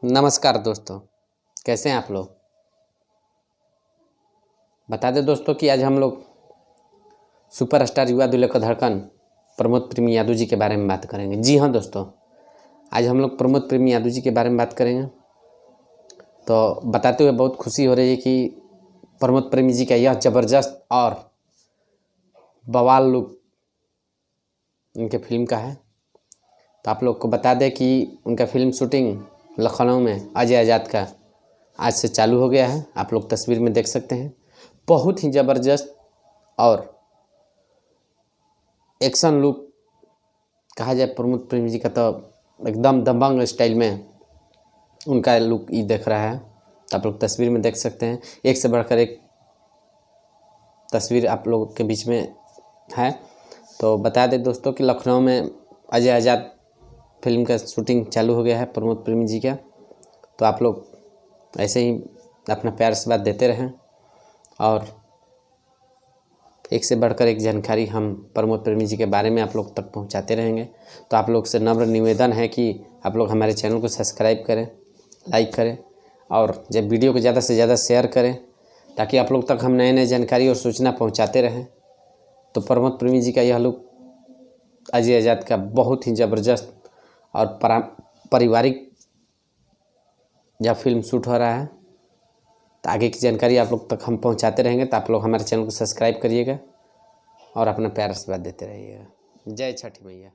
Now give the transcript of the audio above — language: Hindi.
नमस्कार दोस्तों, कैसे हैं आप लोग। बता दें दोस्तों कि आज हम लोग सुपरस्टार युवा दूल्हे का धड़कन प्रमोद प्रेमी यादव जी के बारे में बात करेंगे। जी हाँ दोस्तों, आज हम लोग प्रमोद प्रेमी यादव जी के बारे में बात करेंगे। तो बताते हुए बहुत खुशी हो रही है कि प्रमोद प्रेमी जी का यह ज़बरदस्त और बवाल लुक उनके फिल्म का है। तो आप लोग को बता दें कि उनका फिल्म शूटिंग लखनऊ में अजय आज़ाद का आज से चालू हो गया है। आप लोग तस्वीर में देख सकते हैं। बहुत ही ज़बरदस्त और एक्शन लुक कहा जाए प्रमोद प्रेमी जी का, तो एकदम दबंग स्टाइल में उनका लुक ये देख रहा है। तो आप लोग तस्वीर में देख सकते हैं, एक से बढ़कर एक तस्वीर आप लोगों के बीच में है। तो बता दें दोस्तों कि लखनऊ में अजय आज़ाद फिल्म का शूटिंग चालू हो गया है प्रमोद प्रेमी जी का। तो आप लोग ऐसे ही अपना प्यार से बात देते रहें और एक से बढ़कर एक जानकारी हम प्रमोद प्रेमी जी के बारे में आप लोग तक पहुंचाते रहेंगे। तो आप लोग से नम्र निवेदन है कि आप लोग हमारे चैनल को सब्सक्राइब करें, लाइक करें और जब वीडियो को ज़्यादा से ज़्यादा शेयर करें ताकि आप लोग तक हम नए नए जानकारी और सूचना पहुंचाते रहें। तो प्रमोद प्रेमी जी का यह लुक अजय आज़ाद का बहुत ही ज़बरदस्त और पारिवारिक यह फिल्म शूट हो रहा है। तो आगे की जानकारी आप लोग तक हम पहुंचाते रहेंगे। तो आप लोग हमारे चैनल को सब्सक्राइब करिएगा और अपना प्यार आशीर्वाद देते रहिएगा। जय छठी मैया।